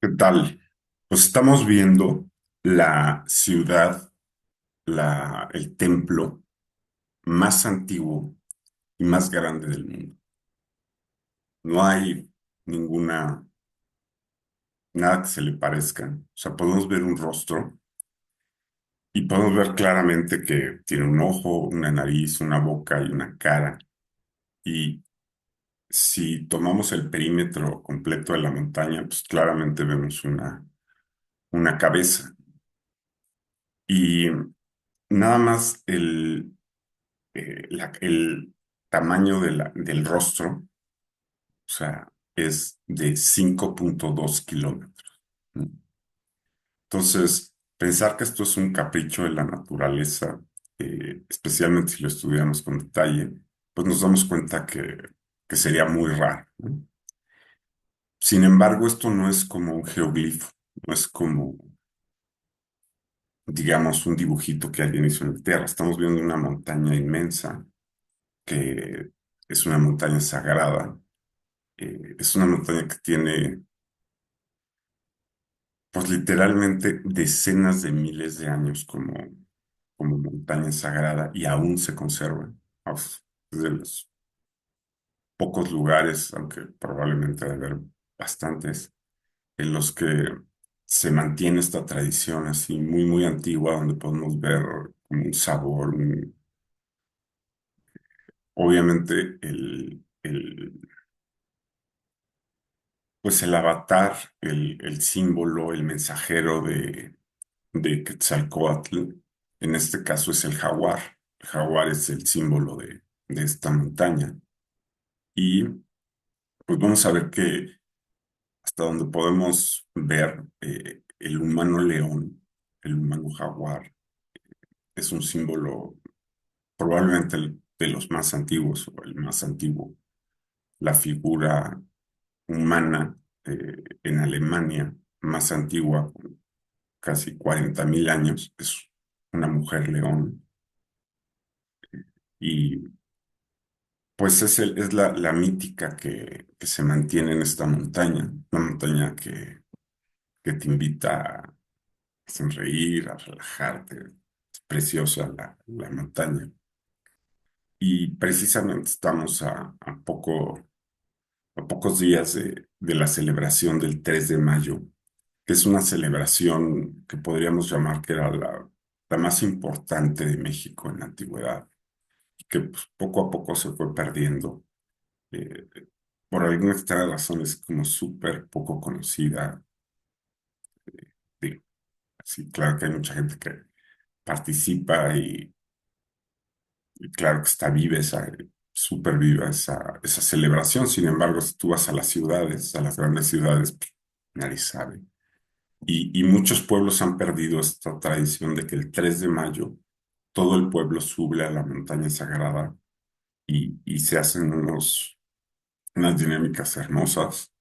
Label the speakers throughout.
Speaker 1: ¿Qué tal? Pues estamos viendo la ciudad, el templo más antiguo y más grande del mundo. No hay ninguna, nada que se le parezca. O sea, podemos ver un rostro y podemos ver claramente que tiene un ojo, una nariz, una boca y una cara. Y si tomamos el perímetro completo de la montaña, pues claramente vemos una cabeza. Y nada más el tamaño del rostro, o sea, es de 5,2 kilómetros, ¿no? Entonces, pensar que esto es un capricho de la naturaleza, especialmente si lo estudiamos con detalle, pues nos damos cuenta que sería muy raro, ¿no? Sin embargo, esto no es como un geoglifo, no es como, digamos, un dibujito que alguien hizo en la tierra. Estamos viendo una montaña inmensa que es una montaña sagrada. Es una montaña que tiene, pues literalmente decenas de miles de años como montaña sagrada y aún se conserva. Es de los pocos lugares, aunque probablemente debe haber bastantes, en los que se mantiene esta tradición así muy, muy antigua, donde podemos ver como un sabor, obviamente pues el avatar, el símbolo, el mensajero de Quetzalcóatl, en este caso es el jaguar. El jaguar es el símbolo de esta montaña. Y pues vamos a ver que hasta donde podemos ver el humano león, el humano jaguar, es un símbolo probablemente de los más antiguos o el más antiguo. La figura humana en Alemania más antigua, casi 40.000 años, es una mujer león. Y pues es la mítica que se mantiene en esta montaña, una montaña que te invita a sonreír, a relajarte. Es preciosa la montaña. Y precisamente estamos a pocos días de la celebración del 3 de mayo, que es una celebración que podríamos llamar que era la más importante de México en la antigüedad, y que pues, poco a poco se fue perdiendo. eh, por alguna extraña razón es como súper poco conocida. Digo, sí, claro que hay mucha gente que participa y claro que está viva súper viva esa celebración. Sin embargo, si tú vas a las ciudades, a las grandes ciudades, pues, nadie sabe. Y muchos pueblos han perdido esta tradición de que el 3 de mayo todo el pueblo sube a la montaña sagrada y se hacen unas dinámicas hermosas.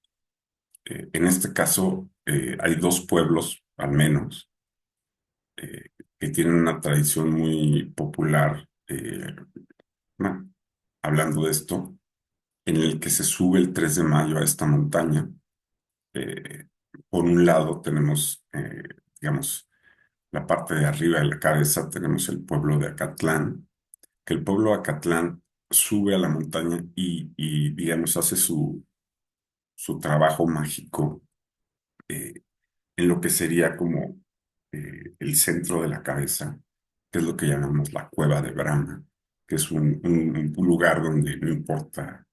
Speaker 1: En este caso, hay dos pueblos, al menos, eh, que tienen una tradición muy popular, bueno, hablando de esto, en el que se sube el 3 de mayo a esta montaña. Eh, por un lado tenemos, digamos, la parte de arriba de la cabeza, tenemos el pueblo de Acatlán, que el pueblo de Acatlán sube a la montaña y digamos, hace su trabajo mágico eh, en lo que sería como el centro de la cabeza, que es lo que llamamos la cueva de Brahma, que es un lugar donde no importa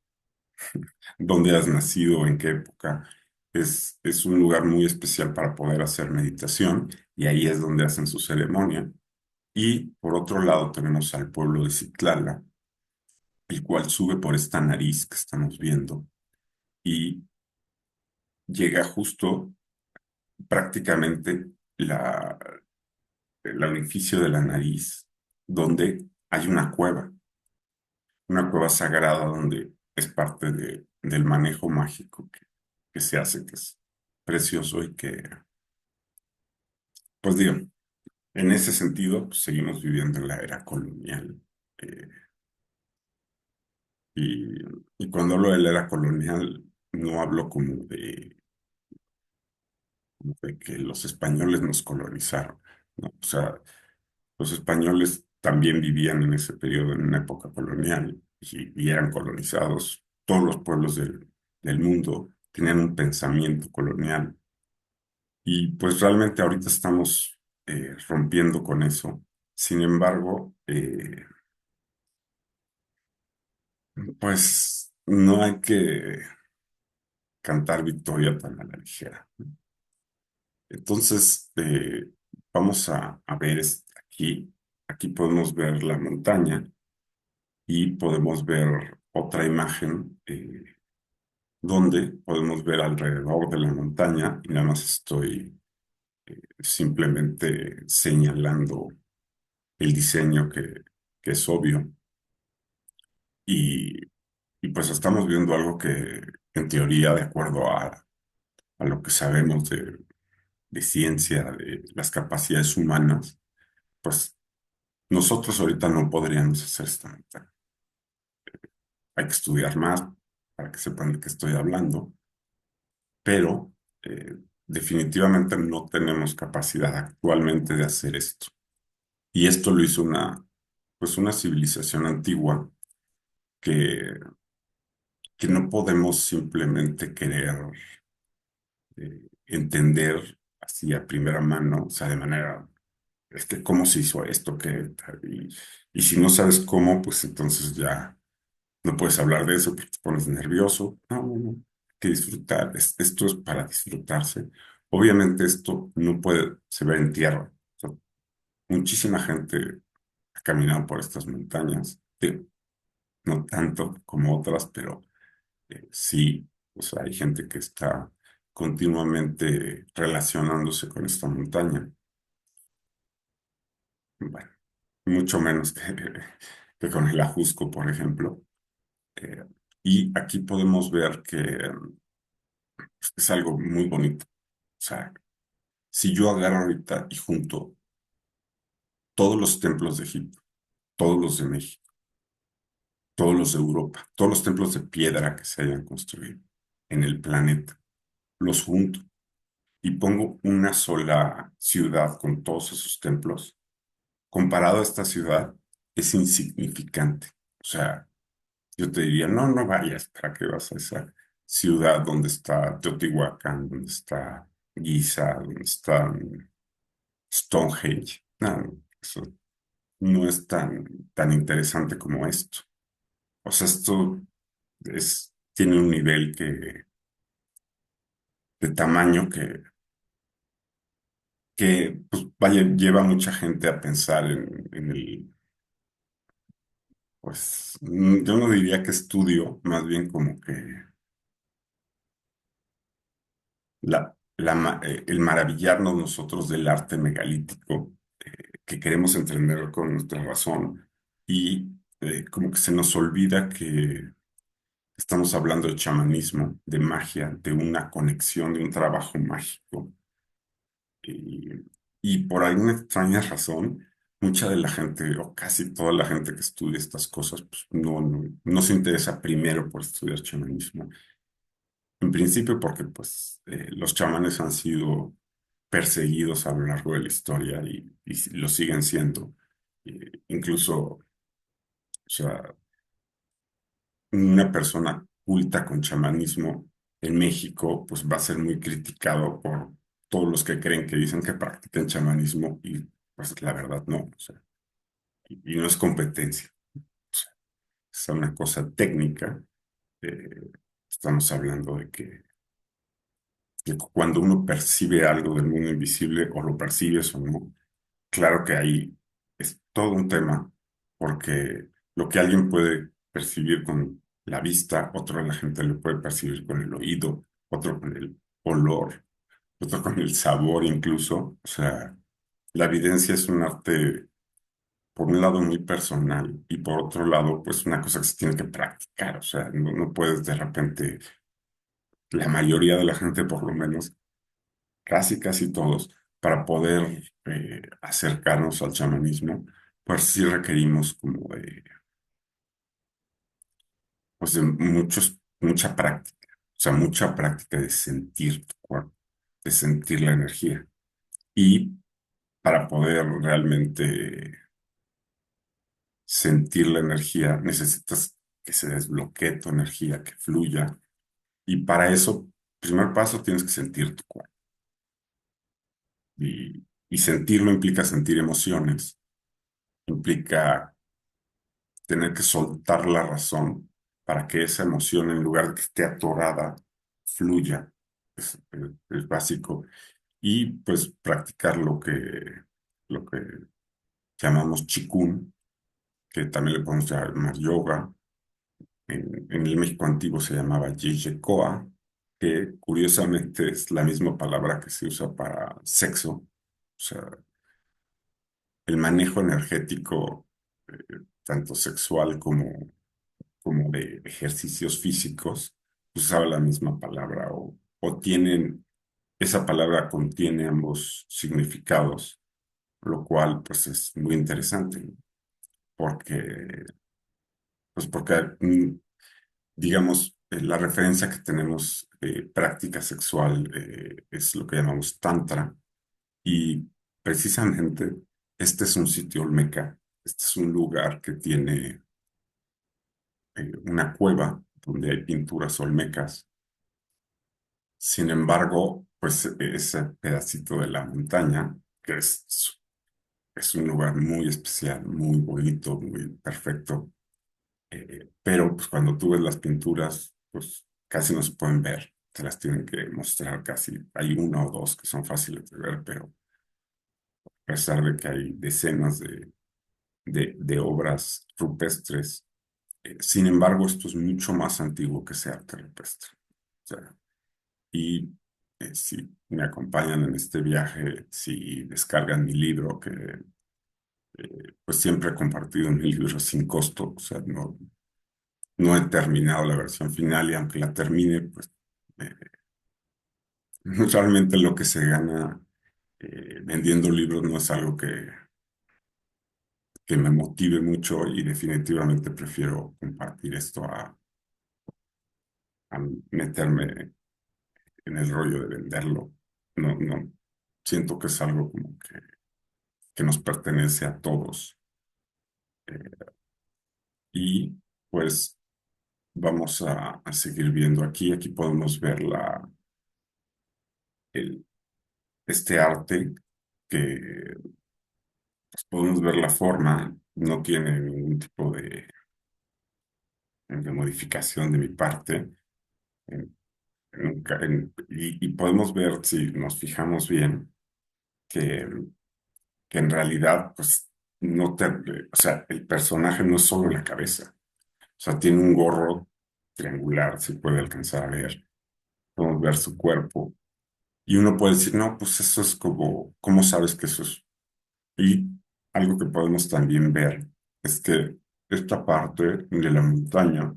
Speaker 1: dónde has nacido, en qué época, es un lugar muy especial para poder hacer meditación y ahí es donde hacen su ceremonia. Y por otro lado tenemos al pueblo de Citlala, el cual sube por esta nariz que estamos viendo y llega justo prácticamente el orificio de la nariz, donde hay una cueva sagrada donde es parte del manejo mágico que se hace, que es precioso y que, pues digo, en ese sentido, pues, seguimos viviendo en la era colonial. eh, y, y cuando hablo de la era colonial, no hablo como de que los españoles nos colonizaron, ¿no? O sea, los españoles también vivían en ese periodo, en una época colonial, y eran colonizados. Todos los pueblos del mundo tenían un pensamiento colonial. Y pues realmente ahorita estamos rompiendo con eso. Sin embargo, pues no hay que cantar victoria tan a la ligera. Entonces, vamos a ver aquí. Aquí podemos ver la montaña y podemos ver otra imagen donde podemos ver alrededor de la montaña y nada más estoy simplemente señalando el diseño que es obvio y, y pues estamos viendo algo que en teoría, de acuerdo a lo que sabemos de ciencia, de las capacidades humanas, pues nosotros ahorita no podríamos hacer esta montaña. Hay que estudiar más para que sepan de qué estoy hablando, pero definitivamente no tenemos capacidad actualmente de hacer esto. Y esto lo hizo pues una civilización antigua que, que no podemos simplemente querer entender así a primera mano, o sea, de manera, ¿cómo se hizo esto? Y si no sabes cómo, pues entonces ya no puedes hablar de eso porque te pones nervioso. No, no, no. Hay que disfrutar. Esto es para disfrutarse. Obviamente esto no puede, se ve en tierra. O sea, muchísima gente ha caminado por estas montañas. No tanto como otras, pero sí, o sea, hay gente que está continuamente relacionándose con esta montaña. Bueno, mucho menos que con el Ajusco, por ejemplo. Eh, y aquí podemos ver que es algo muy bonito. O sea, si yo agarro ahorita y junto todos los templos de Egipto, todos los de México, todos los de Europa, todos los templos de piedra que se hayan construido en el planeta, los junto y pongo una sola ciudad con todos esos templos, comparado a esta ciudad, es insignificante. O sea, yo te diría, no, no vayas, ¿para qué vas a esa ciudad donde está Teotihuacán, donde está Giza, donde está Stonehenge? No, eso no es tan interesante como esto. O sea, esto tiene un nivel de tamaño que pues, vaya, lleva a mucha gente a pensar en pues, yo no diría que estudio, más bien como que el maravillarnos nosotros del arte megalítico, que queremos entender con nuestra razón y como que se nos olvida que estamos hablando de chamanismo, de magia, de una conexión, de un trabajo mágico. Y, y por alguna extraña razón, mucha de la gente, o casi toda la gente que estudia estas cosas, pues no se interesa primero por estudiar chamanismo. En principio porque pues los chamanes han sido perseguidos a lo largo de la historia y lo siguen siendo. Incluso, o sea, una persona culta con chamanismo en México, pues va a ser muy criticado por todos los que creen que dicen que practican chamanismo y pues la verdad no, o sea, y no es competencia, o sea, es una cosa técnica. eh, Estamos hablando de que cuando uno percibe algo del mundo invisible o lo percibes o no, claro que ahí es todo un tema, porque lo que alguien puede percibir con la vista, otro la gente lo puede percibir con el oído, otro con el olor, otro con el sabor incluso. O sea, la evidencia es un arte, por un lado, muy personal y por otro lado, pues una cosa que se tiene que practicar. O sea, no puedes de repente, la mayoría de la gente por lo menos, casi todos, para poder acercarnos al chamanismo, pues sí requerimos como pues de mucha práctica, o sea, mucha práctica de sentir tu cuerpo. de sentir la energía. Y para poder realmente sentir la energía, necesitas que se desbloquee tu energía, que fluya. Y para eso, primer paso, tienes que sentir tu cuerpo. Y sentirlo implica sentir emociones, implica tener que soltar la razón para que esa emoción, en lugar de que esté atorada, fluya. Es básico. Y pues practicar lo que llamamos Qigong, que también le podemos llamar yoga. En el México antiguo se llamaba Yeyekoa, que curiosamente es la misma palabra que se usa para sexo. O sea, el manejo energético, tanto sexual como de ejercicios físicos, usaba la misma palabra o tienen, esa palabra contiene ambos significados, lo cual pues es muy interesante, ¿no? Porque, porque digamos, la referencia que tenemos de práctica sexual es lo que llamamos tantra y precisamente este es un sitio olmeca, este es un lugar que tiene una cueva donde hay pinturas olmecas. Sin embargo, pues ese pedacito de la montaña, que es un lugar muy especial, muy bonito, muy perfecto, pero pues cuando tú ves las pinturas, pues casi no se pueden ver, te las tienen que mostrar casi. Hay una o dos que son fáciles de ver, pero a pesar de que hay decenas de obras rupestres, sin embargo, esto es mucho más antiguo que ese arte rupestre. O sea, y si me acompañan en este viaje, si descargan mi libro, que pues siempre he compartido mi libro sin costo, o sea, no he terminado la versión final y aunque la termine, pues eh, realmente lo que se gana vendiendo libros no es algo que me motive mucho y definitivamente prefiero compartir esto a meterme en el rollo de venderlo. No, no, siento que es algo como que nos pertenece a todos. Y pues vamos a seguir viendo aquí. Aquí podemos ver el, este arte que pues, podemos ver la forma. No tiene ningún tipo de modificación de mi parte. En- y podemos ver, si nos fijamos bien, que, que en realidad, pues, no te, o sea, el personaje no es solo la cabeza. O sea, tiene un gorro triangular, se puede alcanzar a ver. Podemos ver su cuerpo. Y uno puede decir, no, pues eso es como, ¿cómo sabes que eso es? Y algo que podemos también ver es que esta parte de la montaña,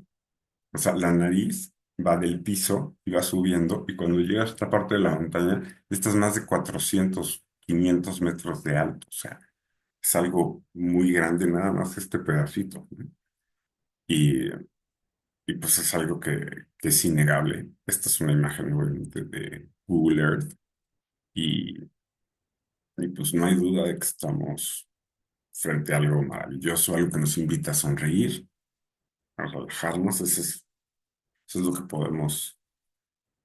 Speaker 1: o sea, la nariz va del piso y va subiendo, y cuando llega a esta parte de la montaña, esta es más de 400 500 metros de alto, o sea, es algo muy grande, nada más este pedacito, ¿no? Y, y pues es algo que es innegable. Esta es una imagen, obviamente, de Google Earth, y, y pues no hay duda de que estamos frente a algo maravilloso, algo que nos invita a sonreír, a relajarnos. Eso es lo que podemos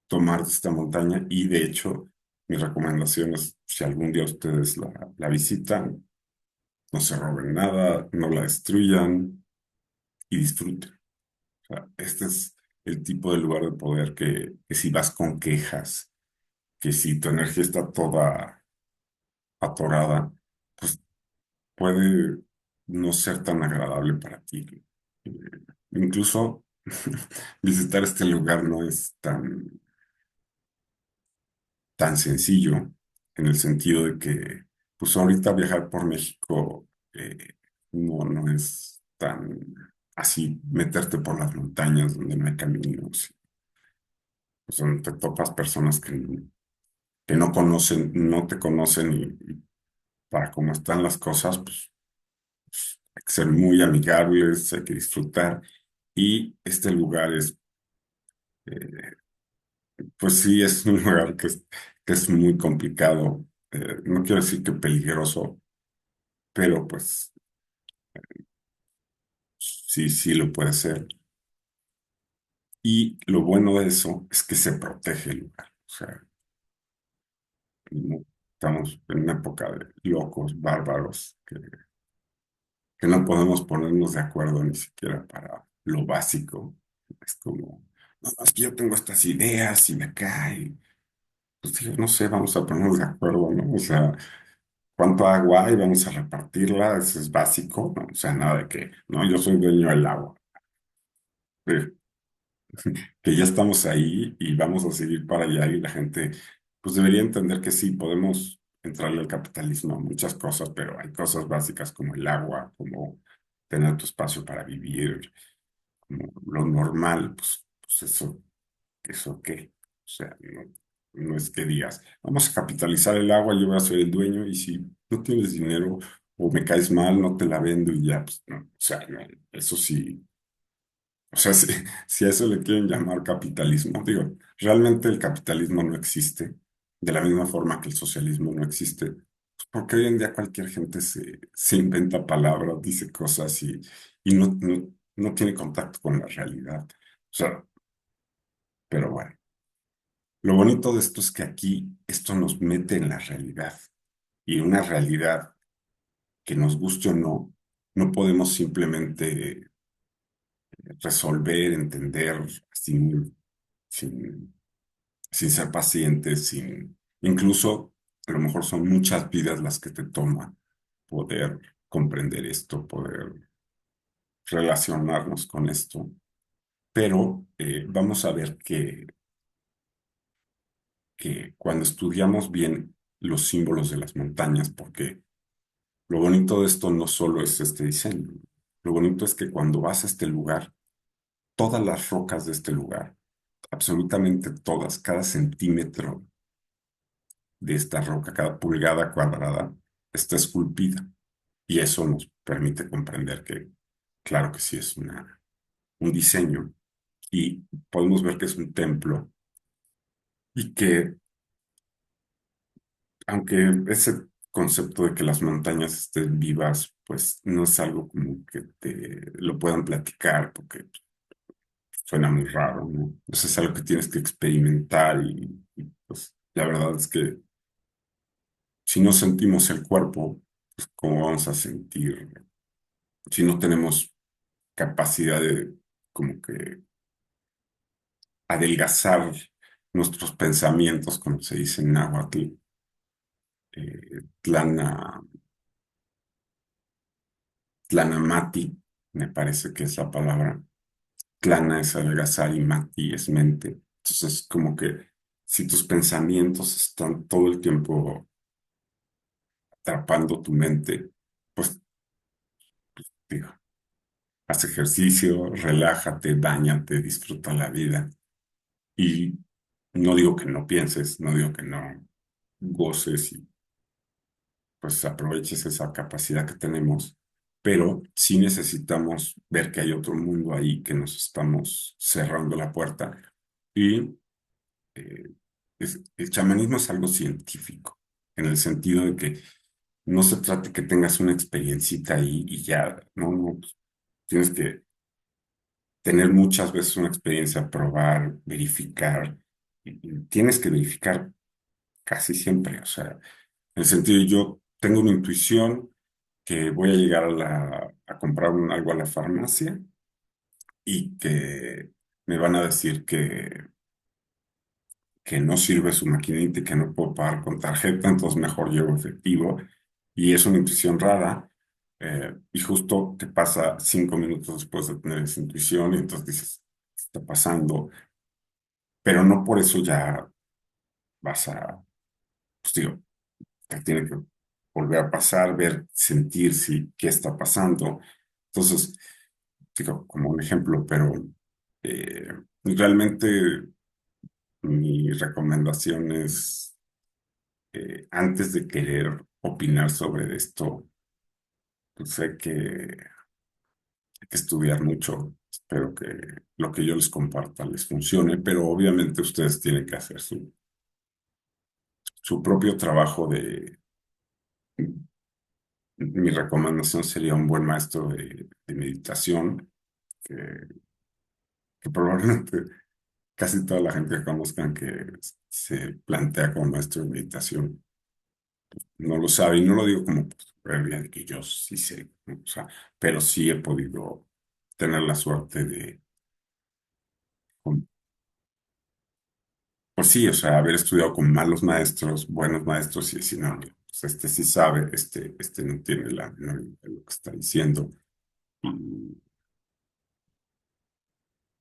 Speaker 1: tomar de esta montaña. Y de hecho, mi recomendación es, si algún día ustedes la visitan, no se roben nada, no la destruyan y disfruten. O sea, este es el tipo de lugar de poder que si vas con quejas, que si tu energía está toda atorada, pues puede no ser tan agradable para ti. Eh, Incluso visitar este lugar no es tan sencillo en el sentido de que, pues ahorita viajar por México no es tan así, meterte por las montañas donde no hay caminos, pues donde te topas personas que no conocen, no te conocen y para cómo están las cosas, pues hay que ser muy amigables, hay que disfrutar. Y este lugar es Pues sí, es un lugar que es muy complicado. No quiero decir que peligroso, pero pues sí, sí lo puede ser. Y lo bueno de eso es que se protege el lugar. O sea, no estamos en una época de locos, bárbaros, que no podemos ponernos de acuerdo ni siquiera para lo básico. Es como, no, es que yo tengo estas ideas y me cae. Pues digo, no sé, vamos a ponernos de acuerdo, ¿no? O sea, ¿cuánto agua hay? Vamos a repartirla, eso es básico, ¿no? O sea, nada de que, no, yo soy dueño del agua. Eh, que ya estamos ahí y vamos a seguir para allá y la gente, pues debería entender que sí, podemos entrarle al capitalismo a muchas cosas, pero hay cosas básicas como el agua, como tener tu espacio para vivir, como lo normal, pues eso qué. O sea, no, no es que digas, vamos a capitalizar el agua, yo voy a ser el dueño y si no tienes dinero o me caes mal, no te la vendo y ya, pues no. O sea, no, eso sí. O sea, si a eso le quieren llamar capitalismo, digo, realmente el capitalismo no existe, de la misma forma que el socialismo no existe, pues porque hoy en día cualquier gente se inventa palabras, dice cosas y no tiene contacto con la realidad. O sea, pero bueno, lo bonito de esto es que aquí esto nos mete en la realidad y una realidad que nos guste o no, no podemos simplemente resolver, entender sin sin ser pacientes, sin, incluso a lo mejor son muchas vidas las que te toma poder comprender esto, poder relacionarnos con esto. Pero vamos a ver que cuando estudiamos bien los símbolos de las montañas, porque lo bonito de esto no solo es este diseño, lo bonito es que cuando vas a este lugar, todas las rocas de este lugar, absolutamente todas, cada centímetro de esta roca, cada pulgada cuadrada, está esculpida. Y eso nos permite comprender que, claro que sí es un diseño. Y podemos ver que es un templo y que, aunque ese concepto de que las montañas estén vivas, pues no es algo como que te lo puedan platicar, porque suena muy raro, ¿no? Entonces es algo que tienes que experimentar pues la verdad es que si no sentimos el cuerpo, pues ¿cómo vamos a sentir? Si no tenemos capacidad de como que adelgazar nuestros pensamientos, como se dice en náhuatl, tlana, tlanamati, me parece que es la palabra. Tlana es adelgazar y mati es mente. Entonces, como que si tus pensamientos están todo el tiempo atrapando tu mente, pues digo, haz ejercicio, relájate, báñate, disfruta la vida. Y no digo que no pienses, no digo que no goces y pues aproveches esa capacidad que tenemos, pero sí necesitamos ver que hay otro mundo ahí que nos estamos cerrando la puerta. Y eh, el chamanismo es algo científico, en el sentido de que no se trata que tengas una experiencita ahí y ya, no, no, pues, tienes que tener muchas veces una experiencia, probar, verificar, y tienes que verificar casi siempre, o sea, en el sentido, yo tengo una intuición que voy a llegar a comprar algo a la farmacia y que me van a decir que no sirve su maquinita y que no puedo pagar con tarjeta, entonces mejor llevo efectivo. Y es una intuición rara. Y justo te pasa 5 minutos después de tener esa intuición y entonces dices, ¿qué está pasando? Pero no por eso ya vas a, pues digo, te tiene que volver a pasar, ver, sentir si qué está pasando. Entonces, digo, como un ejemplo, pero eh, realmente mi recomendación es, antes de querer opinar sobre esto, pues hay que hay que estudiar mucho. Espero que lo que yo les comparta les funcione, pero obviamente ustedes tienen que hacer su propio trabajo de... Mi recomendación sería un buen maestro de meditación, que, que probablemente casi toda la gente que conozcan que se plantea como maestro de meditación no lo sabe, y no lo digo como pues, soberbia de que yo sí sé, ¿no? O sea, pero sí he podido tener la suerte de, pues sí, o sea, haber estudiado con malos maestros, buenos maestros y decir, no, mira, pues este sí sabe, este no tiene la menor idea de lo que está diciendo. Y,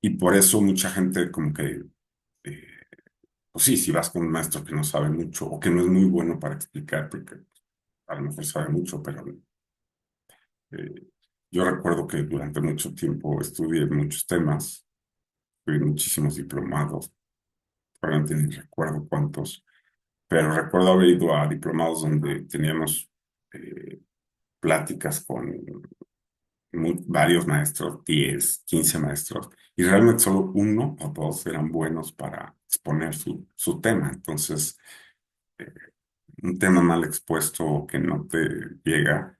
Speaker 1: y por eso mucha gente como que, eh, pues sí, si vas con un maestro que no sabe mucho o que no es muy bueno para explicar, porque a lo mejor sabe mucho, pero eh, yo recuerdo que durante mucho tiempo estudié muchos temas, tuve muchísimos diplomados, realmente ni recuerdo cuántos, pero recuerdo haber ido a diplomados donde teníamos pláticas con varios maestros, 10 15 maestros, y realmente solo uno o dos eran buenos para exponer su tema. Entonces, eh, un tema mal expuesto o que no te llega.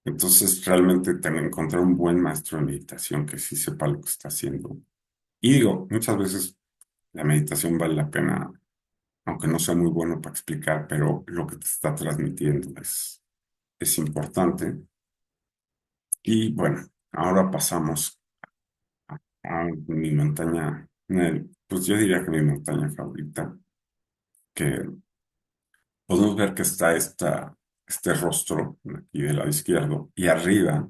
Speaker 1: Entonces, realmente encontrar un buen maestro de meditación que sí sepa lo que está haciendo. Y digo, muchas veces la meditación vale la pena, aunque no sea muy bueno para explicar, pero lo que te está transmitiendo es importante. Y bueno, ahora pasamos a mi montaña, pues yo diría que mi montaña favorita, que podemos ver que está este rostro aquí del lado izquierdo y arriba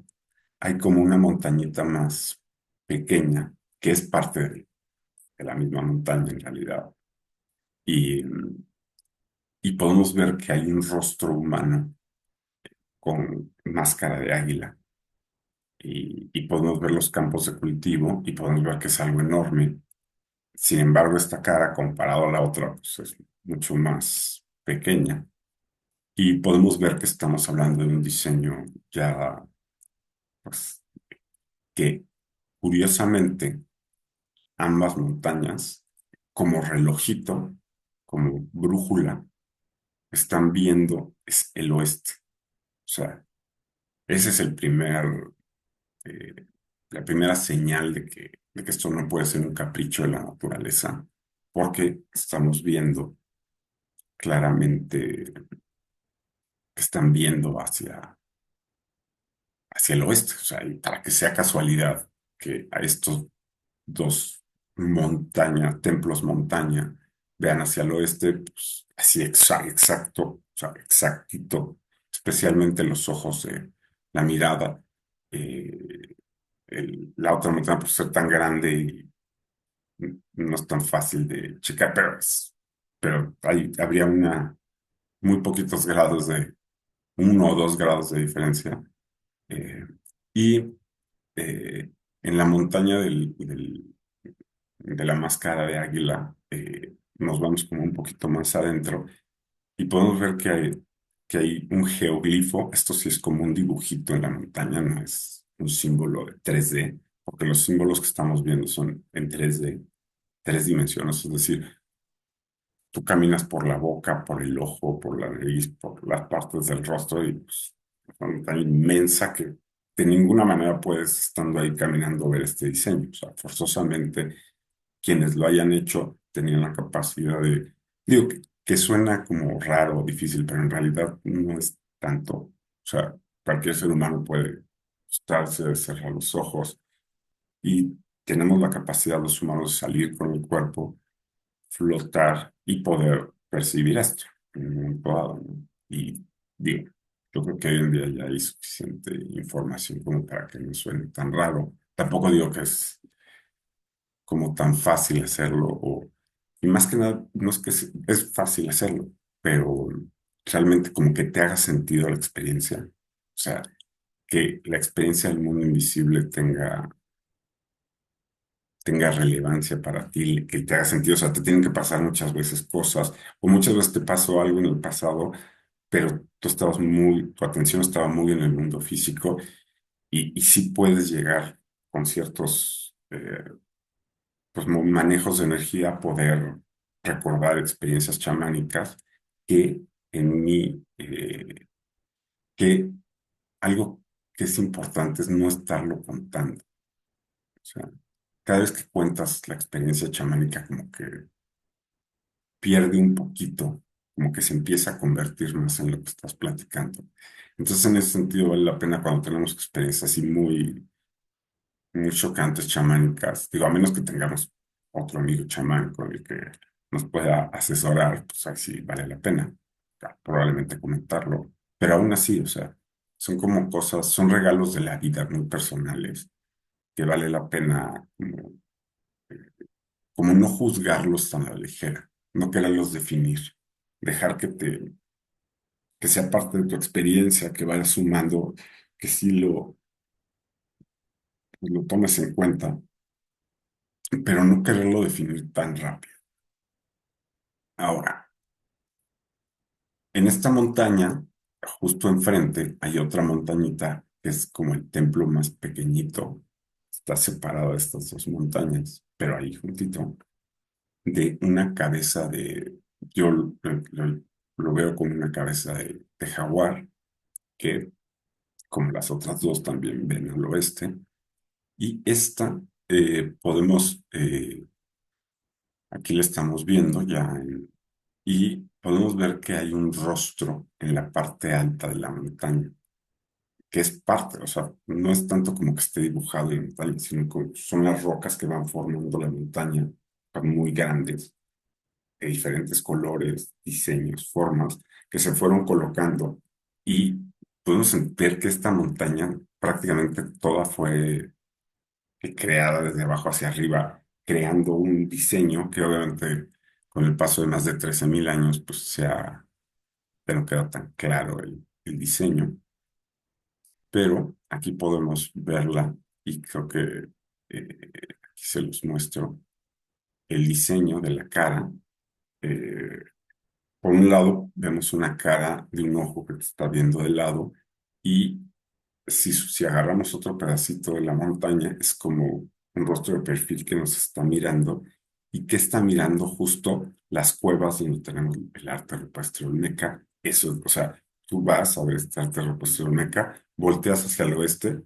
Speaker 1: hay como una montañita más pequeña que es parte de la misma montaña en realidad. Y, y podemos ver que hay un rostro humano con máscara de águila y podemos ver los campos de cultivo y podemos ver que es algo enorme. Sin embargo, esta cara comparado a la otra, pues es mucho más pequeña. Y podemos ver que estamos hablando de un diseño ya, pues, que curiosamente ambas montañas, como relojito, como brújula, están viendo es el oeste. O sea, ese es eh, la primera señal de que esto no puede ser un capricho de la naturaleza, porque estamos viendo claramente que están viendo hacia el oeste. O sea, y para que sea casualidad que a estos dos montañas, templos montaña, vean hacia el oeste, pues así exacto, o sea, exactito, especialmente los ojos, la mirada. eh, la otra montaña por ser tan grande y no es tan fácil de checar, pero habría muy poquitos grados de 1 o 2 grados de diferencia. Eh, y en la montaña de la máscara de águila, nos vamos como un poquito más adentro y podemos ver que hay un geoglifo. Esto sí es como un dibujito en la montaña, no es un símbolo de 3D, porque los símbolos que estamos viendo son en 3D, 3 dimensiones, es decir, tú caminas por la boca, por el ojo, por la nariz, por las partes del rostro y pues, es una montaña inmensa que de ninguna manera puedes, estando ahí caminando, ver este diseño. O sea, forzosamente quienes lo hayan hecho tenían la capacidad digo, que suena como raro o difícil, pero en realidad no es tanto. O sea, cualquier ser humano puede estarse, cerrar los ojos y tenemos la capacidad los humanos de salir con el cuerpo, flotar y poder percibir esto en un momento dado, ¿no? Y digo, yo creo que hoy en día ya hay suficiente información como para que no suene tan raro. Tampoco digo que es como tan fácil hacerlo, y más que nada, no es que es fácil hacerlo, pero realmente como que te haga sentido la experiencia. O sea, que la experiencia del mundo invisible tenga relevancia para ti, que te haga sentido. O sea, te tienen que pasar muchas veces cosas, o muchas veces te pasó algo en el pasado, pero tu atención estaba muy en el mundo físico y sí puedes llegar con ciertos pues, manejos de energía a poder recordar experiencias chamánicas que en mí, que algo que es importante es no estarlo contando. O sea, cada vez que cuentas la experiencia chamánica, como que pierde un poquito, como que se empieza a convertir más en lo que estás platicando. Entonces, en ese sentido, vale la pena cuando tenemos experiencias así muy chocantes chamánicas, digo, a menos que tengamos otro amigo chamán con el que nos pueda asesorar, pues ahí sí vale la pena probablemente comentarlo, pero aún así, o sea, son como cosas, son regalos de la vida muy personales que vale la pena como no juzgarlos tan a la ligera, no quererlos definir, dejar que sea parte de tu experiencia, que vayas sumando, que sí lo tomes en cuenta, pero no quererlo definir tan rápido. Ahora, en esta montaña, justo enfrente, hay otra montañita que es como el templo más pequeñito. Está separado de estas dos montañas, pero ahí juntito, de una cabeza yo lo veo como una cabeza de jaguar, que como las otras dos también ven al oeste. Y esta aquí la estamos viendo y podemos ver que hay un rostro en la parte alta de la montaña, que es parte, o sea, no es tanto como que esté dibujado en la montaña, sino que son las rocas que van formando la montaña, son muy grandes, de diferentes colores, diseños, formas, que se fueron colocando. Y podemos ver que esta montaña prácticamente toda fue creada desde abajo hacia arriba, creando un diseño que obviamente con el paso de más de 13.000 años, pues ya no queda tan claro el diseño, pero aquí podemos verla y creo que aquí se los muestro, el diseño de la cara. eh, por un lado, vemos una cara de un ojo que te está viendo de lado y si agarramos otro pedacito de la montaña, es como un rostro de perfil que nos está mirando y que está mirando justo las cuevas donde tenemos el arte rupestre olmeca. Eso, o sea, tú vas a ver este arte rupestre olmeca, volteas hacia el oeste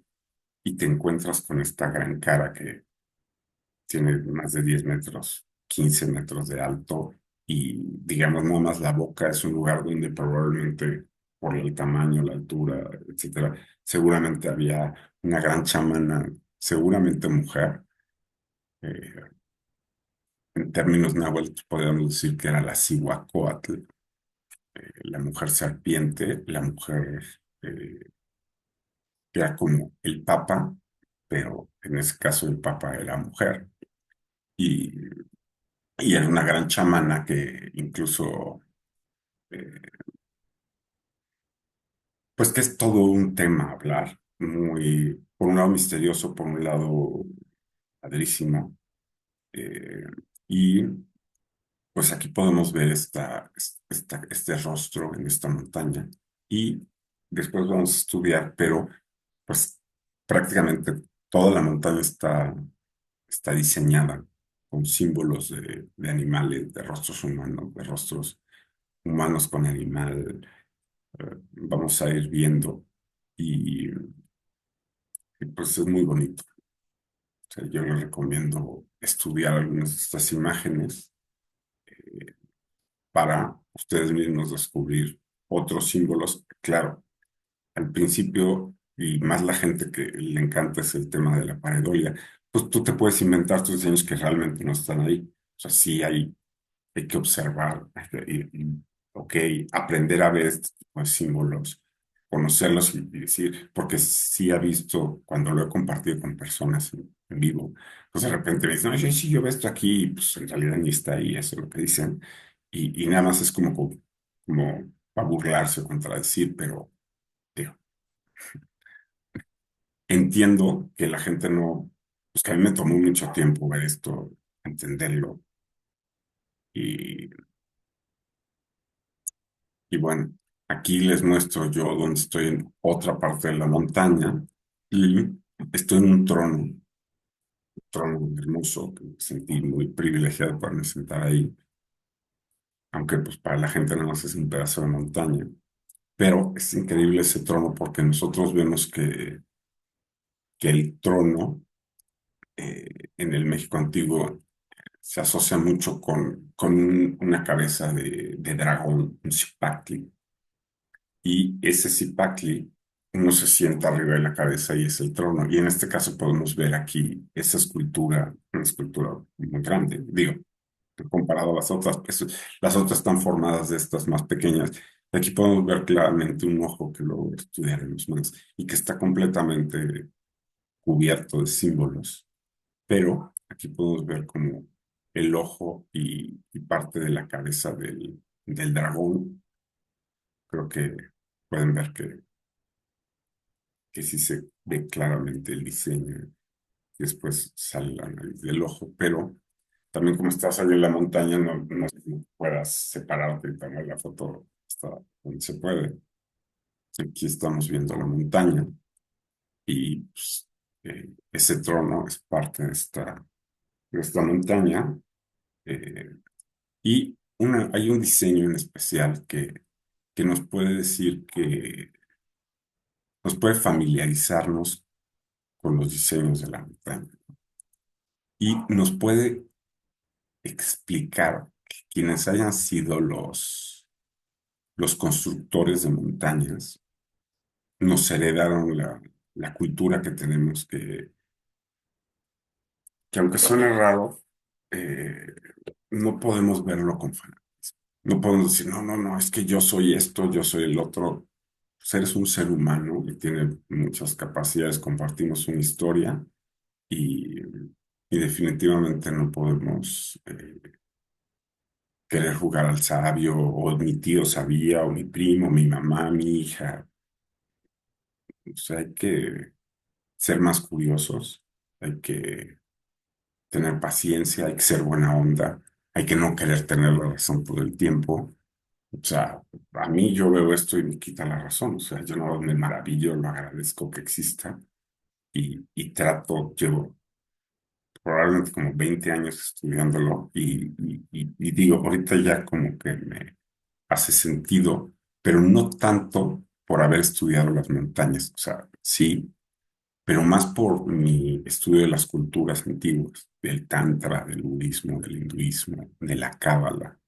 Speaker 1: y te encuentras con esta gran cara que tiene más de 10 metros, 15 metros de alto y digamos nada más la boca es un lugar donde probablemente por el tamaño, la altura, etcétera, seguramente había una gran chamana, seguramente mujer. eh, en términos náhuatl podríamos decir que era la Cihuacóatl, la mujer serpiente, la mujer que era como el papa, pero en ese caso el papa era mujer. Y Y era una gran chamana que incluso, eh, pues que es todo un tema hablar, muy, por un lado misterioso, por un lado padrísimo. eh, y pues aquí podemos ver este rostro en esta montaña. Y después vamos a estudiar, pero pues prácticamente toda la montaña está diseñada con símbolos de animales, de rostros humanos, de rostros humanos con animal, vamos a ir viendo y, pues es muy bonito. O sea, yo les recomiendo estudiar algunas de estas imágenes para ustedes mismos descubrir otros símbolos. Claro, al principio, y más la gente que le encanta es el tema de la pareidolia, pues tú te puedes inventar tus diseños que realmente no están ahí. O sea, sí hay que observar, ok, aprender a ver este tipo de símbolos, conocerlos y decir, porque sí ha visto, cuando lo he compartido con personas en vivo, pues de repente me dicen, oye, sí, yo veo esto aquí, y pues en realidad ni está ahí, eso es lo que dicen, y nada más es como para burlarse o contradecir, pero digo, entiendo que la gente no, pues que a mí me tomó mucho tiempo ver esto, entenderlo, y Y bueno, aquí les muestro yo donde estoy en otra parte de la montaña. Y estoy en un trono hermoso, que me sentí muy privilegiado para me sentar ahí, aunque pues para la gente nada más es un pedazo de montaña. Pero es increíble ese trono porque nosotros vemos que el trono en el México antiguo se asocia mucho con una cabeza de dragón, un cipactli. Y ese cipactli, uno se sienta arriba de la cabeza y es el trono. Y en este caso podemos ver aquí esa escultura, una escultura muy grande, digo, comparado a las otras, pues, las otras están formadas de estas más pequeñas. Aquí podemos ver claramente un ojo que luego estudiaremos más y que está completamente cubierto de símbolos, pero aquí podemos ver como el ojo y parte de la cabeza del dragón. Creo que pueden ver que sí se ve claramente el diseño y después sale la nariz del ojo, pero también como estás ahí en la montaña, no sé si puedas separarte y tomar la foto hasta donde se puede. Aquí estamos viendo la montaña y pues, ese trono es parte de esta montaña. eh, y hay un diseño en especial que nos puede decir que nos puede familiarizarnos con los diseños de la montaña y nos puede explicar que quienes hayan sido los constructores de montañas nos heredaron la cultura que tenemos que aunque suene raro, eh, no podemos verlo con fanatismo. No podemos decir, no, es que yo soy esto, yo soy el otro. Pues eres un ser humano y tiene muchas capacidades, compartimos una historia y, y definitivamente no podemos querer jugar al sabio o mi tío sabía o mi primo, mi mamá, mi hija. O sea, hay que ser más curiosos, hay que tener paciencia, hay que ser buena onda, hay que no querer tener la razón todo el tiempo. O sea, a mí yo veo esto y me quita la razón. O sea, yo no me maravillo, lo agradezco que exista y trato, llevo probablemente como 20 años estudiándolo y digo, ahorita ya como que me hace sentido, pero no tanto por haber estudiado las montañas. O sea, sí, pero más por mi estudio de las culturas antiguas, del Tantra, del budismo, del hinduismo, de la Cábala.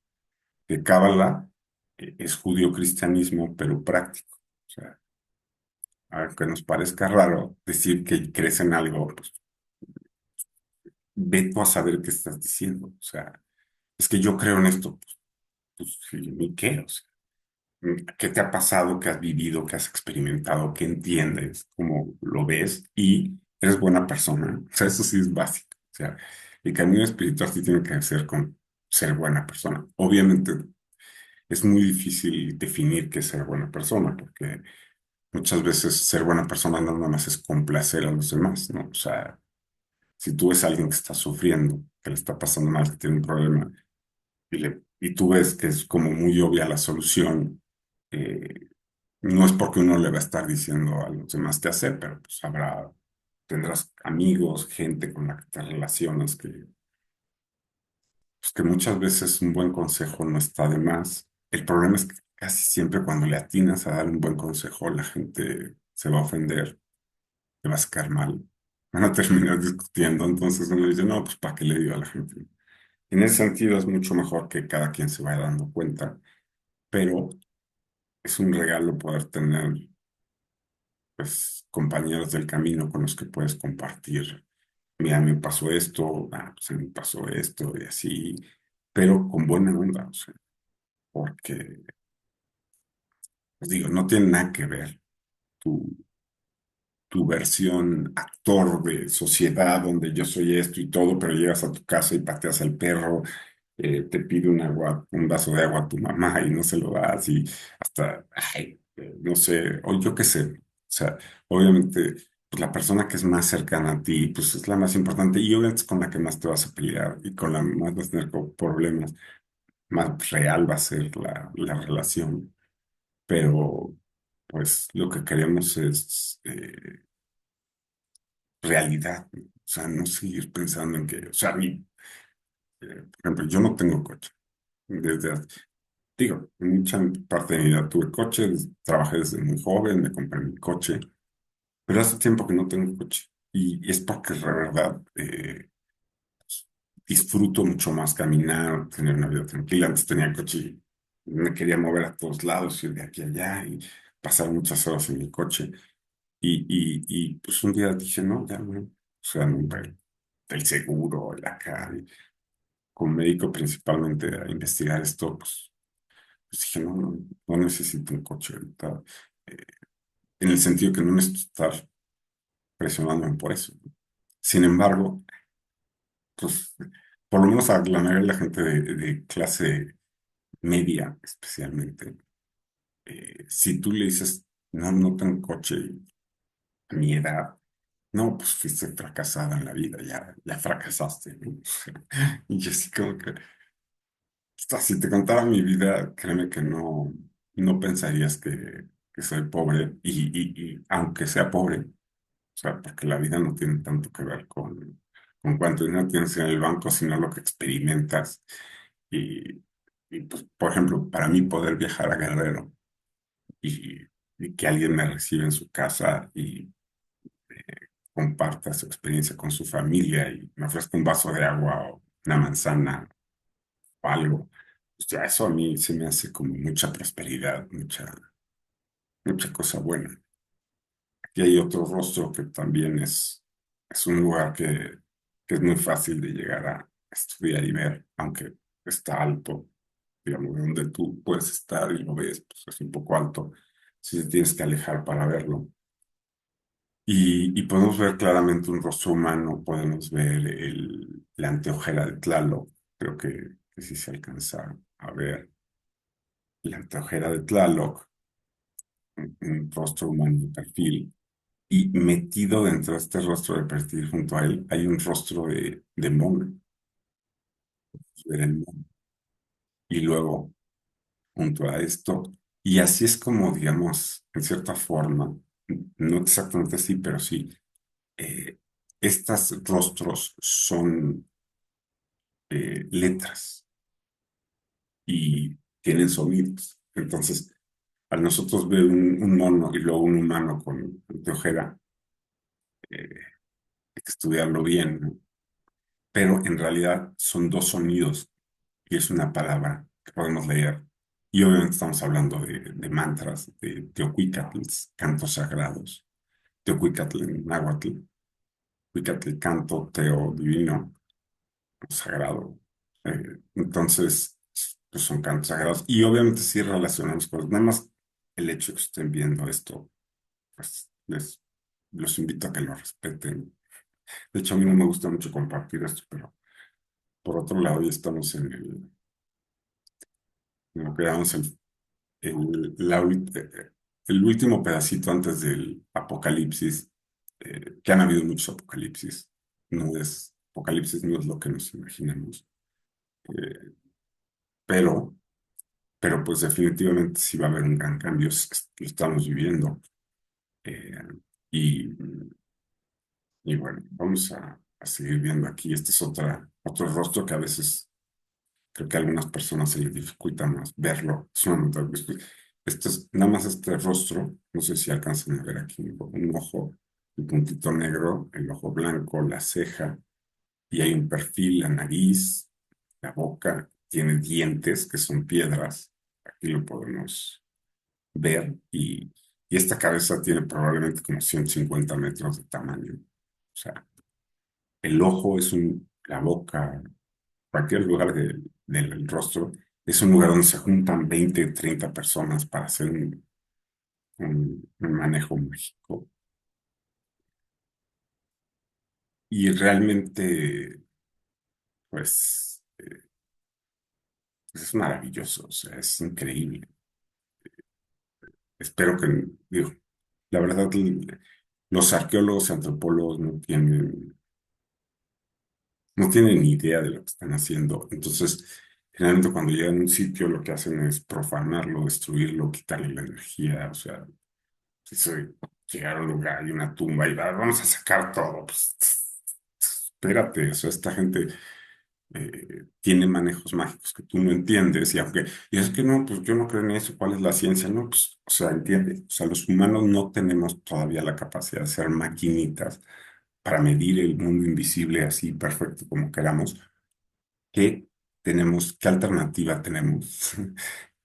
Speaker 1: De Cábala es judío-cristianismo, pero práctico. O sea, aunque nos parezca raro decir que crees en algo, pues ve tú a saber qué estás diciendo. O sea, es que yo creo en esto, pues sí, ¿y qué? O sea, ¿qué te ha pasado? ¿Qué has vivido? ¿Qué has experimentado? ¿Qué entiendes? ¿Cómo lo ves? Y eres buena persona. O sea, eso sí es básico. O sea, el camino espiritual sí tiene que ser con ser buena persona. Obviamente es muy difícil definir qué es ser buena persona, porque muchas veces ser buena persona no nada más es complacer a los demás, ¿no? O sea, si tú ves a alguien que está sufriendo, que le está pasando mal, que tiene un problema, y tú ves que es como muy obvia la solución, eh, no es porque uno le va a estar diciendo a los demás qué hacer, pero pues tendrás amigos, gente con la que te relacionas, pues que muchas veces un buen consejo no está de más. El problema es que casi siempre cuando le atinas a dar un buen consejo, la gente se va a ofender, te va a sacar mal, van a terminar discutiendo, entonces uno dice, no, pues ¿para qué le digo a la gente? En ese sentido es mucho mejor que cada quien se vaya dando cuenta, pero es un regalo poder tener pues compañeros del camino con los que puedes compartir. Mira, me pasó esto, pues a mí me pasó esto y así, pero con buena onda, o sea, porque, pues digo, no tiene nada que ver tu, tu versión actor de sociedad donde yo soy esto y todo, pero llegas a tu casa y pateas al perro, te pide un agua, un vaso de agua a tu mamá y no se lo das y hasta, ay, no sé, o yo qué sé. O sea, obviamente, pues la persona que es más cercana a ti, pues es la más importante y obviamente es con la que más te vas a pelear y con la más vas a tener problemas, más real va a ser la relación. Pero, pues lo que queremos es realidad, ¿no? O sea, no seguir pensando en que, o sea, por ejemplo, yo no tengo coche. Desde, digo, en mucha parte de mi vida tuve coche, trabajé desde muy joven, me compré mi coche, pero hace tiempo que no tengo coche. Y es porque la verdad disfruto mucho más caminar, tener una vida tranquila. Antes tenía coche y me quería mover a todos lados, ir de aquí a allá y pasar muchas horas en mi coche. Pues un día dije, no, ya no. O sea, no, el seguro, el acá, y con médico principalmente a investigar esto, pues dije, no, no necesito un coche ahorita, eh, en el sentido que no necesito estar presionándome por eso. Sin embargo, pues por lo menos a la mayoría de la gente de clase media, especialmente, si tú le dices, no, no tengo coche a mi edad, no, pues fuiste fracasada en la vida, ya fracasaste, ¿no? Y yo así como que, si te contara mi vida, créeme que no pensarías que soy pobre y aunque sea pobre, o sea, porque la vida no tiene tanto que ver con cuánto dinero tienes en el banco, sino lo que experimentas. Y, pues, por ejemplo, para mí poder viajar a Guerrero y, y que alguien me reciba en su casa y comparta su experiencia con su familia y me ofrezca un vaso de agua o una manzana o algo, pues ya eso a mí se me hace como mucha prosperidad, mucha cosa buena. Aquí hay otro rostro que también es un lugar que es muy fácil de llegar a estudiar y ver, aunque está alto, digamos, de donde tú puedes estar y lo ves, pues es un poco alto, si te tienes que alejar para verlo. Y podemos ver claramente un rostro humano, podemos ver la anteojera de Tlaloc, creo que sí se alcanza a ver la anteojera de Tlaloc, un rostro humano de perfil, y metido dentro de este rostro de perfil junto a él hay un rostro de mono, ver el mono. Y luego, junto a esto, y así es como, digamos, en cierta forma, no exactamente así, pero sí, eh, estos rostros son letras y tienen sonidos. Entonces, al nosotros ver un mono y luego un humano con anteojera, hay que estudiarlo bien, ¿no? Pero en realidad son dos sonidos y es una palabra que podemos leer. Y obviamente estamos hablando de mantras, de teocuicatls, cantos sagrados. Teocuicatl en náhuatl, cuicatl canto, teo divino, sagrado. Entonces, pues son cantos sagrados. Y obviamente sí relacionamos con nada más el hecho de que estén viendo esto, pues los invito a que lo respeten. De hecho, a mí no me gusta mucho compartir esto, pero por otro lado, ya estamos en lo que llamamos el último pedacito antes del apocalipsis, que han habido muchos apocalipsis. Apocalipsis no es lo que nos imaginamos, eh, pero, pero pues definitivamente sí va a haber un gran cambio, lo estamos viviendo. eh, y, y bueno, vamos a seguir viendo aquí. Este es otro rostro que a veces creo que a algunas personas se les dificulta más verlo. Es una montaña. Este es nada más este rostro. No sé si alcanzan a ver aquí un ojo, un puntito negro, el ojo blanco, la ceja, y hay un perfil, la nariz, la boca, tiene dientes que son piedras. Aquí lo podemos ver. Y esta cabeza tiene probablemente como 150 metros de tamaño. O sea, el ojo es la boca, cualquier lugar del rostro, es un lugar donde se juntan 20 30 personas para hacer un manejo mágico. Y realmente, pues, es maravilloso, o sea, es increíble. Espero que, digo, la verdad, los arqueólogos y antropólogos no tienen ni idea de lo que están haciendo. Entonces, generalmente cuando llegan a un sitio, lo que hacen es profanarlo, destruirlo, quitarle la energía, o sea, sí, llegar a un lugar y una tumba y vamos a sacar todo. Pues, espérate, o sea, esta gente tiene manejos mágicos que tú no entiendes y es que no, pues yo no creo en eso, ¿cuál es la ciencia? No, pues, o sea, entiende, o sea, los humanos no tenemos todavía la capacidad de ser maquinitas para medir el mundo invisible así perfecto como queramos. ¿Qué tenemos? ¿Qué alternativa tenemos?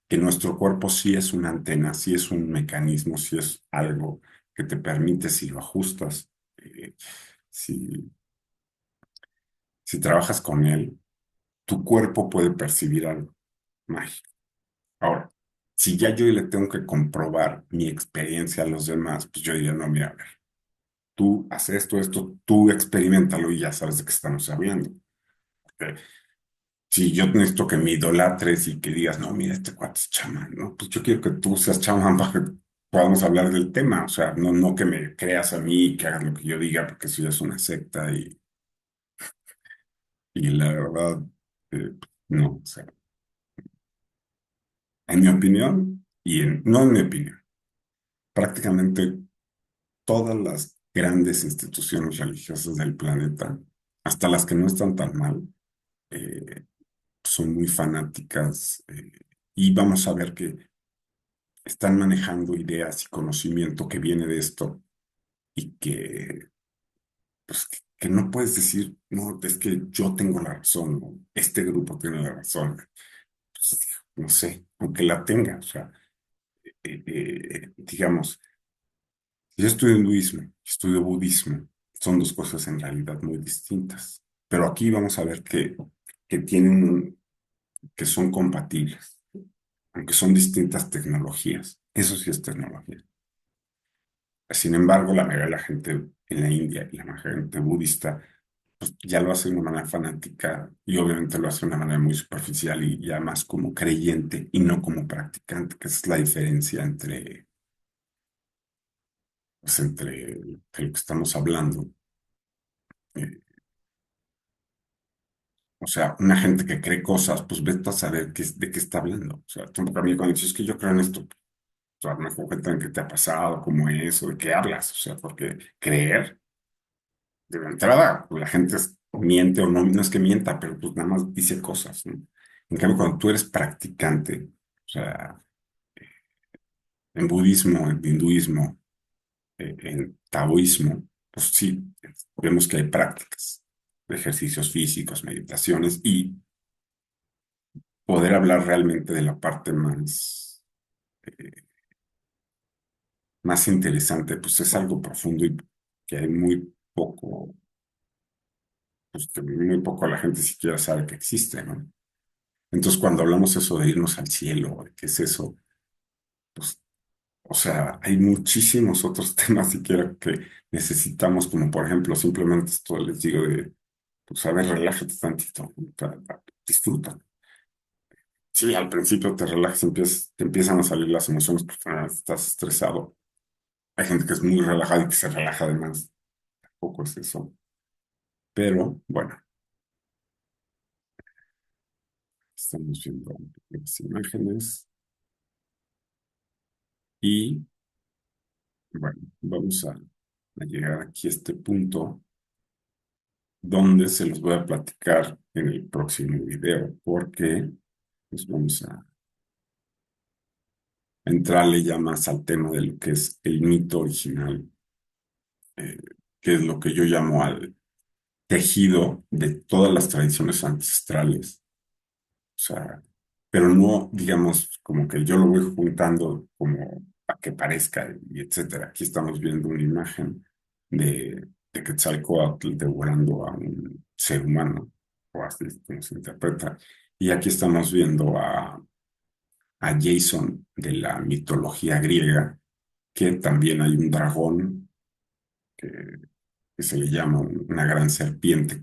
Speaker 1: Que nuestro cuerpo sí es una antena, sí es un mecanismo, sí es algo que te permite, si lo ajustas, si, si trabajas con él, tu cuerpo puede percibir algo mágico. Ahora, si ya yo le tengo que comprobar mi experiencia a los demás, pues yo diría, no, mira, a ver, tú haces esto, tú experimentalo y ya sabes de qué estamos hablando. Ok. Si yo necesito que me idolatres y que digas, no, mira, este cuate es chamán, ¿no? Pues yo quiero que tú seas chamán para que podamos hablar del tema, o sea, no que me creas a mí y que hagas lo que yo diga, porque eso ya es una secta y la verdad, eh, no, o sea, en mi opinión, no en mi opinión, prácticamente todas las grandes instituciones religiosas del planeta, hasta las que no están tan mal, eh, son muy fanáticas y vamos a ver que están manejando ideas y conocimiento que viene de esto y que no puedes decir, no, es que yo tengo la razón, o este grupo tiene la razón. Pues, no sé, aunque la tenga, o sea, digamos, yo estudio hinduismo, estudio budismo, son dos cosas en realidad muy distintas, pero aquí vamos a ver que que son compatibles, aunque son distintas tecnologías. Eso sí es tecnología. Sin embargo, la mayoría de la gente en la India y la mayoría de la gente budista, pues ya lo hace de una manera fanática y obviamente lo hace de una manera muy superficial y ya más como creyente y no como practicante, que esa es la diferencia entre de lo que estamos hablando. Eh, o sea, una gente que cree cosas, pues vete a saber de qué está hablando. O sea, tampoco a mí cuando dices que yo creo en esto, o sea, me cuentan qué te ha pasado, cómo es, o de qué hablas. O sea, porque creer de entrada, pues, la gente miente o no, no es que mienta, pero pues nada más dice cosas, ¿no? En cambio, cuando tú eres practicante, o sea, en budismo, en hinduismo, en taoísmo, pues sí, vemos que hay prácticas, ejercicios físicos, meditaciones y poder hablar realmente de la parte eh, más interesante, pues es algo profundo y que hay muy poco, pues que muy poco la gente siquiera sabe que existe, ¿no? Entonces, cuando hablamos eso de irnos al cielo, ¿qué es eso? Pues, o sea, hay muchísimos otros temas siquiera que necesitamos, como por ejemplo, simplemente esto les digo de, pues, a ver, relájate tantito, disfruta. Sí, al principio te relajas, te empiezan a salir las emociones porque estás estresado. Hay gente que es muy relajada y que se relaja además, tampoco es eso. Pero, bueno, estamos viendo las imágenes y, bueno, vamos a llegar aquí a este punto donde se los voy a platicar en el próximo video, porque pues vamos a entrarle ya más al tema de lo que es el mito original, eh, que es lo que yo llamo al tejido de todas las tradiciones ancestrales. O sea, pero no, digamos, como que yo lo voy juntando como para que parezca y etcétera. Aquí estamos viendo una imagen de Quetzalcóatl devorando a un ser humano, o así es como se interpreta. Y aquí estamos viendo a Jason de la mitología griega, que también hay un dragón que, que se le llama una gran serpiente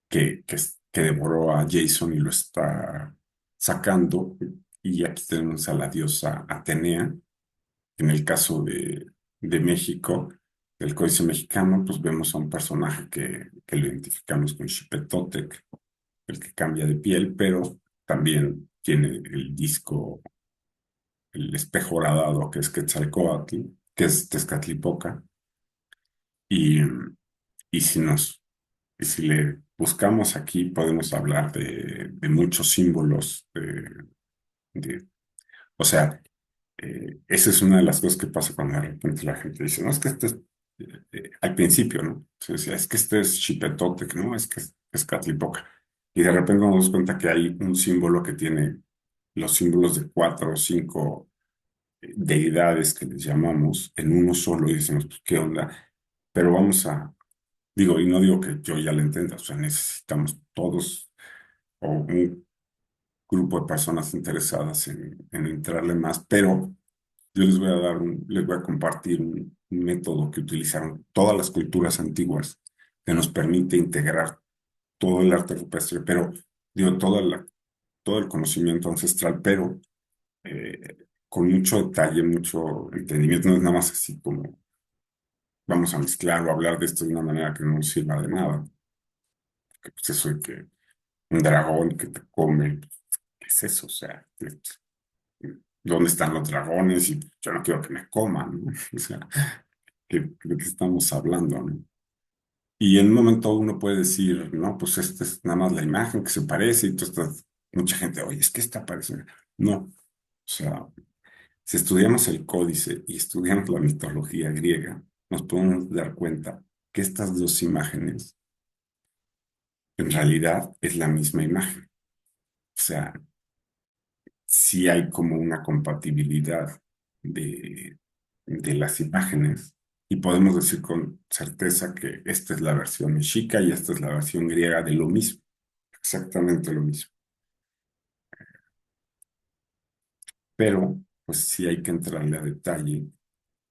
Speaker 1: que devoró a Jason y lo está sacando. Y aquí tenemos a la diosa Atenea. En el caso de México, del Códice Mexicano, pues vemos a un personaje que lo identificamos con Xipetotec, el que cambia de piel, pero también tiene el disco, el espejo horadado, que es Quetzalcóatl, que es Tezcatlipoca, y, y si nos, y si le buscamos aquí, podemos hablar de muchos símbolos, de- o sea, esa es una de las cosas que pasa cuando de repente la gente dice, no, es que este es, al principio, ¿no? Se decía, es que este es Xipetotec, ¿no? Es que es Catlipoca. Y de repente nos damos cuenta que hay un símbolo que tiene los símbolos de cuatro o cinco deidades que les llamamos en uno solo y decimos, pues, ¿qué onda? Pero vamos a, digo, y no digo que yo ya lo entienda, o sea, necesitamos todos o un grupo de personas interesadas en entrarle más, pero yo les voy a dar les voy a compartir un método que utilizaron todas las culturas antiguas que nos permite integrar todo el arte rupestre, pero digo, todo el conocimiento ancestral, pero con mucho detalle, mucho entendimiento, no es nada más así como vamos a mezclar o hablar de esto de una manera que no nos sirva de nada, que pues eso de que un dragón que te come, ¿qué es eso? O sea, ¿dónde están los dragones? Y yo no quiero que me coman, ¿no? O sea, ¿de qué estamos hablando, no? Y en un momento uno puede decir, no, pues esta es nada más la imagen que se parece y tú estás, mucha gente, oye, es que esta parece. No, o sea, si estudiamos el códice y estudiamos la mitología griega, nos podemos dar cuenta que estas dos imágenes en realidad es la misma imagen. O sea, sí hay como una compatibilidad de, de las imágenes y podemos decir con certeza que esta es la versión mexica y esta es la versión griega de lo mismo, exactamente lo mismo. Pero pues sí hay que entrarle a detalle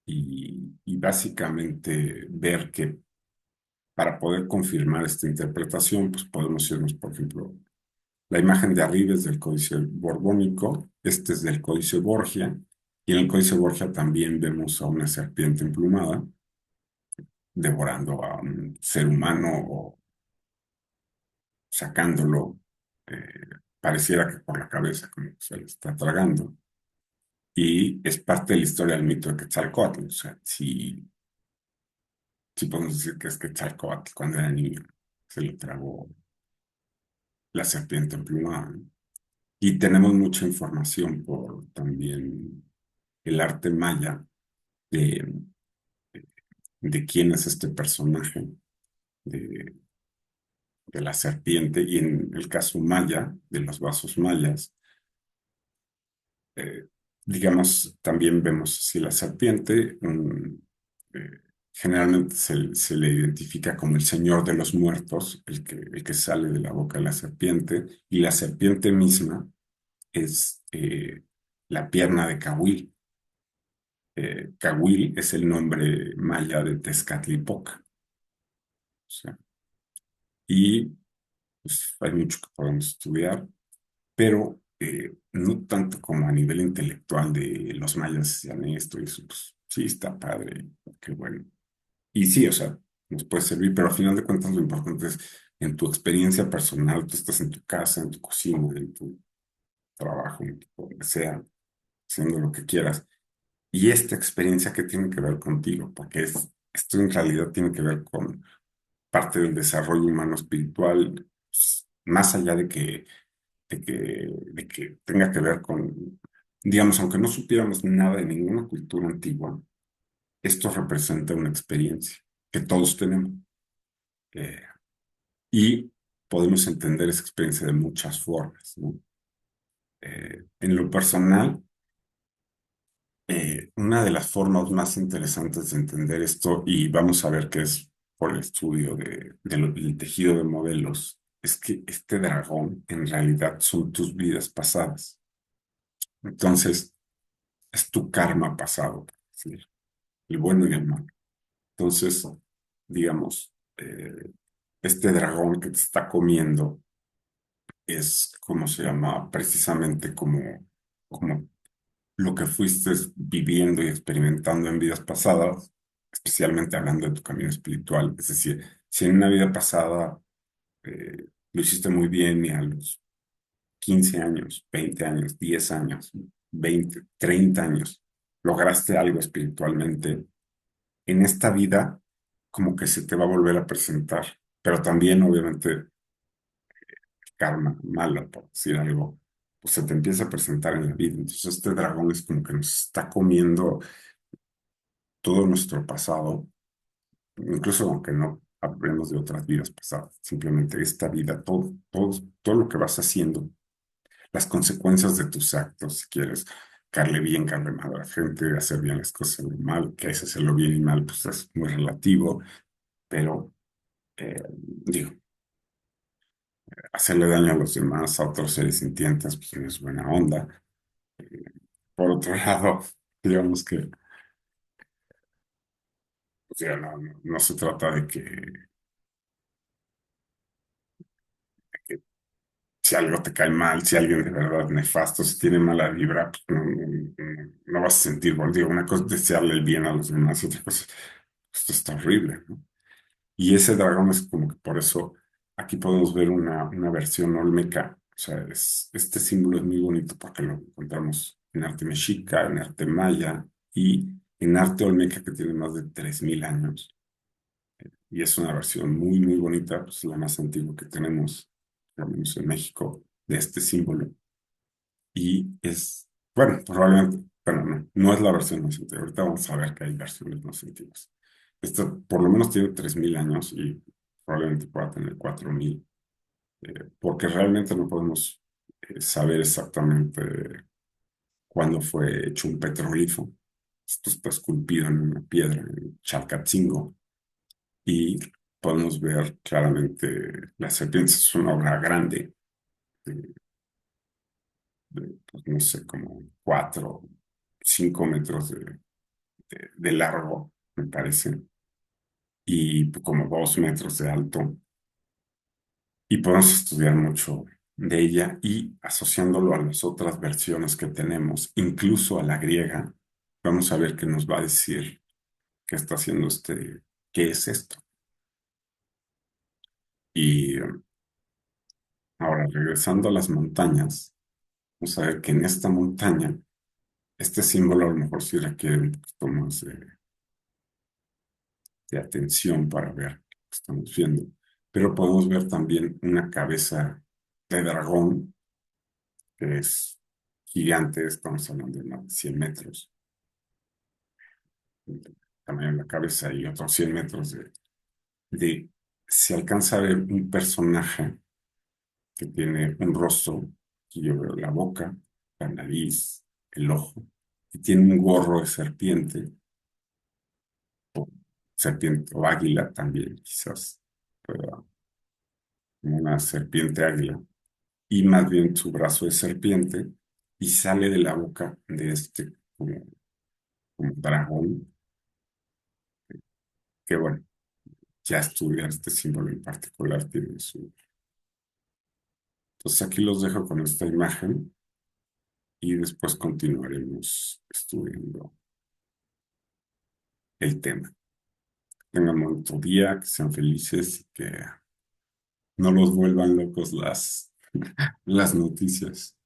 Speaker 1: y básicamente ver que para poder confirmar esta interpretación, pues podemos irnos, por ejemplo, la imagen de arriba es del Códice Borbónico, este es del Códice Borgia, y en el Códice Borgia también vemos a una serpiente emplumada devorando a un ser humano o sacándolo, pareciera que por la cabeza, como que se lo está tragando. Y es parte de la historia del mito de Quetzalcóatl. O sea, sí podemos decir que es Quetzalcóatl cuando era niño, se lo tragó la serpiente emplumada, ¿no? Y tenemos mucha información por también el arte maya de, de quién es este personaje de, de la serpiente y en el caso maya, de los vasos mayas, eh, digamos, también vemos si la serpiente eh, generalmente se le identifica como el señor de los muertos, el que sale de la boca de la serpiente, y la serpiente misma es la pierna de Cahuil. Cahuil es el nombre maya de Tezcatlipoca. O sea, y pues, hay mucho que podemos estudiar, pero no tanto como a nivel intelectual de los mayas hacían esto y eso, pues sí, está padre, qué bueno. Y sí, o sea, nos puede servir, pero al final de cuentas lo importante es en tu experiencia personal, tú estás en tu casa, en tu cocina, en tu trabajo, donde sea, haciendo lo que quieras. Y esta experiencia que tiene que ver contigo, porque esto en realidad tiene que ver con parte del desarrollo humano espiritual, pues, más allá de que tenga que ver con, digamos, aunque no supiéramos nada de ninguna cultura antigua, esto representa una experiencia que todos tenemos. eh, y podemos entender esa experiencia de muchas formas, ¿no? En lo personal, una de las formas más interesantes de entender esto, y vamos a ver que es por el estudio del tejido de modelos, es que este dragón en realidad son tus vidas pasadas. Entonces, es tu karma pasado, por decir, el bueno y el malo. Entonces, digamos, este dragón que te está comiendo es, como se llama, precisamente como lo que fuiste viviendo y experimentando en vidas pasadas, especialmente hablando de tu camino espiritual. Es decir, si en una vida pasada lo hiciste muy bien y a los 15 años, 20 años, 10 años, 20 30 años, lograste algo espiritualmente, en esta vida como que se te va a volver a presentar, pero también obviamente karma malo, por decir algo, pues se te empieza a presentar en la vida. Entonces este dragón es como que nos está comiendo todo nuestro pasado, incluso aunque no hablemos de otras vidas pasadas, simplemente esta vida, todo lo que vas haciendo, las consecuencias de tus actos, si quieres caerle bien, caerle mal a la gente, hacer bien las cosas mal, que es hacerlo bien y mal, pues es muy relativo, pero digo, hacerle daño a los demás, a otros seres sintientes, pues no es buena onda. Por otro lado, digamos que o sea, no se trata de que si algo te cae mal, si alguien de verdad es nefasto, si tiene mala vibra, pues no vas a sentir, bueno, digo, una cosa es desearle el bien a los demás y otra cosa, esto está horrible, ¿no? Y ese dragón es como que por eso aquí podemos ver una versión olmeca, o sea, este símbolo es muy bonito porque lo encontramos en arte mexica, en arte maya y en arte olmeca que tiene más de 3000 años. Y es una versión muy, muy bonita, pues la más antigua que tenemos, por lo menos en México, de este símbolo. Y es, bueno, probablemente, bueno, no es la versión más antigua. Ahorita vamos a ver que hay versiones más antiguas. Esta por lo menos tiene 3000 años y probablemente pueda tener 4000, porque realmente no podemos saber exactamente cuándo fue hecho un petroglifo. Esto está esculpido en una piedra, en Chalcatzingo, y podemos ver claramente la serpiente. Es una obra grande, de, pues, no sé, como 4, 5 metros de largo, me parece, y como 2 metros de alto. Y podemos estudiar mucho de ella y asociándolo a las otras versiones que tenemos, incluso a la griega, vamos a ver qué nos va a decir qué está haciendo qué es esto. Y ahora, regresando a las montañas, vamos a ver que en esta montaña, este símbolo a lo mejor sí requiere un poquito más de atención para ver lo que estamos viendo. Pero podemos ver también una cabeza de dragón que es gigante, estamos hablando de más de 100 metros de tamaño de la cabeza y otros 100 metros se alcanza a ver un personaje que tiene un rostro, que yo veo la boca, la nariz, el ojo, y tiene un gorro de serpiente serpiente o águila también, quizás, pero como una serpiente águila, y más bien su brazo es serpiente y sale de la boca de este como dragón, que bueno, ya estudiar este símbolo en particular tiene su... Entonces aquí los dejo con esta imagen y después continuaremos estudiando el tema. Tengan un bonito día, que sean felices y que no los vuelvan locos las noticias.